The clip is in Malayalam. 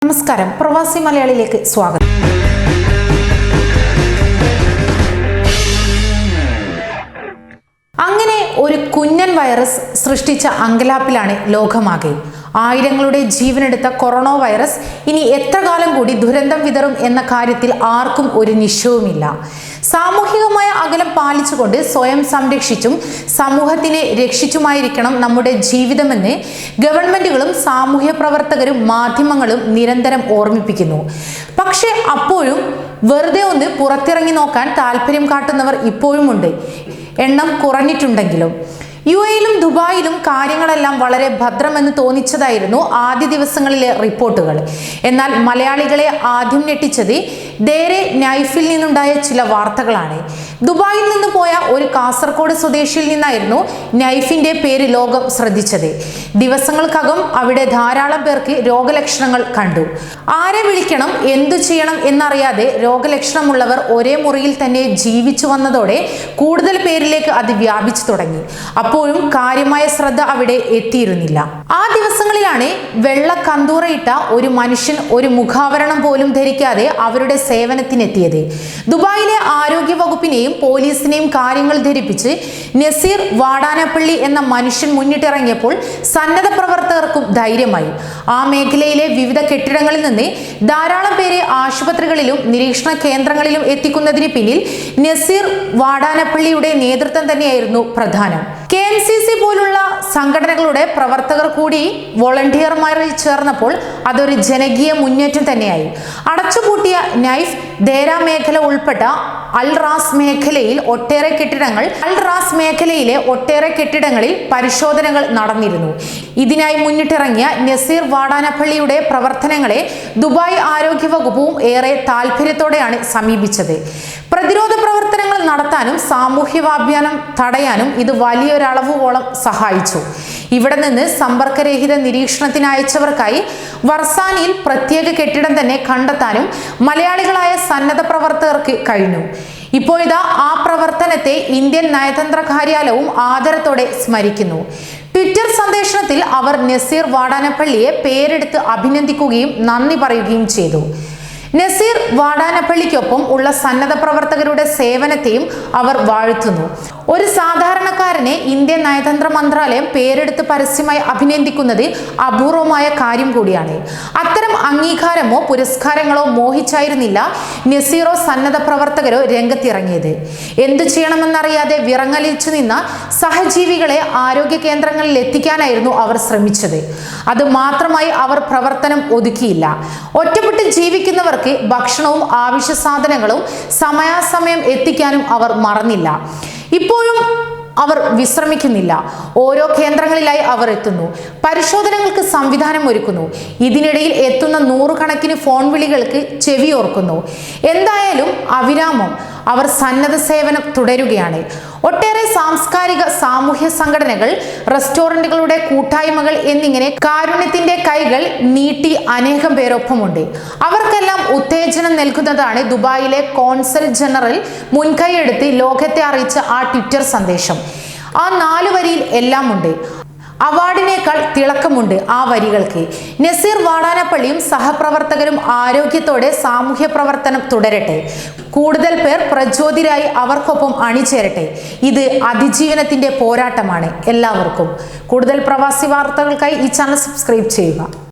നമസ്കാരം, പ്രവാസി മലയാളിയിലേക്ക് സ്വാഗതം. അങ്ങനെ ഒരു കുഞ്ഞൻ വൈറസ് സൃഷ്ടിച്ച അങ്കലാപ്പിലാണ് ലോകമാകെ. ആയിരങ്ങളുടെ ജീവനെടുത്ത കൊറോണ വൈറസ് ഇനി എത്ര കാലം കൂടി ദുരന്തം വിതറും എന്ന കാര്യത്തിൽ ആർക്കും ഒരു നിശ്ചയവുമില്ല. സാമൂഹികമായ അകലം പാലിച്ചുകൊണ്ട് സ്വയം സംരക്ഷിച്ചും സമൂഹത്തിനെ രക്ഷിച്ചുമായിരിക്കണം നമ്മുടെ ജീവിതമെന്ന് ഗവൺമെന്റുകളും സാമൂഹ്യ പ്രവർത്തകരും മാധ്യമങ്ങളും നിരന്തരം ഓർമ്മിപ്പിക്കുന്നു. പക്ഷെ അപ്പോഴും വെറുതെ ഒന്ന് പുറത്തിറങ്ങി നോക്കാൻ താല്പര്യം കാട്ടുന്നവർ ഇപ്പോഴുമുണ്ട്. എണ്ണം കുറഞ്ഞിട്ടുണ്ടെങ്കിലും യുഎയിലും ദുബായിലും കാര്യങ്ങളെല്ലാം വളരെ ഭദ്രമെന്ന് തോന്നിച്ചതായിരുന്നു ആദ്യ ദിവസങ്ങളിലെ റിപ്പോർട്ടുകൾ. എന്നാൽ മലയാളികളെ ആദ്യം ഞെട്ടിച്ചത് ദേരെ നൈഫിൽ നിന്നുണ്ടായ ചില വാർത്തകളാണ്. ദുബായിൽ നിന്ന് പോയ ഒരു കാസർഗോഡ് സ്വദേശിയിൽ നിന്നായിരുന്നു നൈഫിന്റെ പേര് ലോകം ശ്രദ്ധിച്ചത്. ദിവസങ്ങൾക്കകം അവിടെ ധാരാളം പേർക്ക് രോഗലക്ഷണങ്ങൾ കണ്ടു. ആരെ വിളിക്കണം, എന്തു ചെയ്യണം എന്നറിയാതെ രോഗലക്ഷണമുള്ളവർ ഒരേ മുറിയിൽ തന്നെ ജീവിച്ചു വന്നതോടെ കൂടുതൽ പേരിലേക്ക് അത് വ്യാപിച്ചു തുടങ്ങി. അപ്പോഴും കാര്യമായ ശ്രദ്ധ അവിടെ എത്തിയിരുന്നില്ല. ആ ദിവസങ്ങളിലാണ് വെള്ള കന്തൂറയിട്ട ഒരു മനുഷ്യൻ ഒരു മുഖാവരണം പോലും ധരിക്കാതെ അവരുടെ സേവനത്തിനെത്തിയത്. ദുബായിലെ ആരോഗ്യ വകുപ്പിനെയും പോലീസിനെയും കാര്യങ്ങൾ ധരിപ്പിച്ച് നസീർ വാടാനപ്പള്ളി എന്ന മനുഷ്യൻ മുന്നിട്ടിറങ്ങിയപ്പോൾ സന്നദ്ധ പ്രവർത്തകർക്കും ധൈര്യമായി. ആ മേഖലയിലെ വിവിധ കെട്ടിടങ്ങളിൽ നിന്ന് ധാരാളം പേരെ ആശുപത്രികളിലും നിരീക്ഷണ കേന്ദ്രങ്ങളിലും എത്തിക്കുന്നതിന് പിന്നിൽ നസീർ വാടാനപ്പള്ളിയുടെ നേതൃത്വം തന്നെയായിരുന്നു പ്രധാനം. KMCC പോലുള്ള സംഘടനകളുടെ പ്രവർത്തകർ കൂടി വോളണ്ടിയർമാരിൽ ചേർന്നപ്പോൾ അതൊരു ജനകീയ മുന്നേറ്റം തന്നെയായി. അടച്ചുപൂട്ടിയ നൈഫ് ദേര മേഖല ഉൾപ്പെട്ട അൽ റാസ് മേഖലയിലെ ഒട്ടേറെ കെട്ടിടങ്ങളിൽ പരിശോധനകൾ നടന്നിരുന്നു. ഇതിനായി മുന്നിട്ടിറങ്ങിയ നസീർ വാടാനപ്പള്ളിയുടെ പ്രവർത്തനങ്ങളെ ദുബായ് ആരോഗ്യ വകുപ്പും ഏറെ താല്പര്യത്തോടെയാണ് സമീപിച്ചത്. പ്രതിരോധ പ്രവർത്തനങ്ങൾ നടത്താനും സാമൂഹ്യ വ്യാപനം തടയാനും ഇത് വലിയൊരളവുകോളം സഹായിച്ചു. ഇവിടെ നിന്ന് സമ്പർക്കരഹിത നിരീക്ഷണത്തിന് അയച്ചവർക്കായി വർസാനിയിൽ പ്രത്യേക കെട്ടിടം തന്നെ കണ്ടെത്താനും മലയാളികളായ സന്നദ്ധ പ്രവർത്തകർക്ക് കഴിഞ്ഞു. ഇപ്പോഴിതാ ആ പ്രവർത്തനത്തെ ഇന്ത്യൻ നയതന്ത്ര കാര്യാലയവും ആദരത്തോടെ സ്മരിക്കുന്നു. ട്വിറ്റർ സന്ദേശത്തിൽ അവർ നസീർ വാടാനപ്പള്ളിയെ പേരെടുത്ത് അഭിനന്ദിക്കുകയും നന്ദി പറയുകയും ചെയ്തു. നസീർ വാടാനപ്പള്ളിക്കൊപ്പം ഉള്ള സന്നദ്ധ പ്രവർത്തകരുടെ സേവനത്തെയും അവർ വാഴ്ത്തുന്നു. ഒരു സാധാരണക്കാരനെ ഇന്ത്യൻ നയതന്ത്ര മന്ത്രാലയം പേരെടുത്ത് പരസ്യമായി അഭിനന്ദിക്കുന്നത് അപൂർവമായ കാര്യം കൂടിയാണ്. അത്തരം അംഗീകാരമോ പുരസ്കാരങ്ങളോ മോഹിച്ചായിരുന്നില്ല നസീറോ സന്നദ്ധ പ്രവർത്തകരോ രംഗത്തിറങ്ങിയത്. എന്തു ചെയ്യണമെന്നറിയാതെ വിറങ്ങലിച്ചു നിന്ന സഹജീവികളെ ആരോഗ്യ കേന്ദ്രങ്ങളിൽ എത്തിക്കാനായിരുന്നു അവർ ശ്രമിച്ചത്. അത് മാത്രമായി അവർ പ്രവർത്തനം ഒതുക്കിയില്ല. ഒറ്റപ്പെട്ട് ജീവിക്കുന്നവർ ഭക്ഷണവും ആവശ്യ സാധനങ്ങളും സമയാസമയം എത്തിക്കാനും അവർ മറന്നില്ല. ഇപ്പോഴും അവർ വിശ്രമിക്കുന്നില്ല. ഓരോ കേന്ദ്രങ്ങളിലായി അവർ എത്തുന്നു, പരിശോധനകൾക്ക് സംവിധാനം ഒരുക്കുന്നു. ഇതിനിടയിൽ എത്തുന്ന നൂറുകണക്കിന് ഫോൺ വിളികൾക്ക് ചെവിയോർക്കുന്നു. എന്തായാലും അവിരാമം അവർ സന്നദ്ധ സേവനം തുടരുകയാണ്. ഒട്ടേറെ സാംസ്കാരിക സാമൂഹ്യ സംഘടനകൾ, റെസ്റ്റോറന്റുകളുടെ കൂട്ടായ്മകൾ എന്നിങ്ങനെ കാരുണ്യത്തിന്റെ കൈകൾ നീട്ടി അനേകം പേരൊപ്പമുണ്ട്. അവർക്കെല്ലാം ഉത്തേജനം നൽകുന്നതാണ് ദുബായിലെ കോൺസൽ ജനറൽ മുൻകൈയെടുത്ത് ലോകത്തെ അറിയിച്ച ആ ട്വിറ്റർ സന്ദേശം. ആ 4 വരിയിൽ എല്ലാം ഉണ്ട്. അവാർഡിനേക്കാൾ തിളക്കമുണ്ട് ആ വരികൾക്ക്. നസീർ വാടാനപ്പള്ളിയും സഹപ്രവർത്തകരും ആരോഗ്യത്തോടെ സാമൂഹ്യ പ്രവർത്തനം തുടരട്ടെ. കൂടുതൽ പേർ പ്രചോദിതരായി അവർക്കൊപ്പം അണിചേരട്ടെ. ഇത് അതിജീവനത്തിന്റെ പോരാട്ടമാണ് എല്ലാവർക്കും. കൂടുതൽ പ്രവാസി വാർത്തകൾക്കായി ഈ ചാനൽ സബ്സ്ക്രൈബ് ചെയ്യുക.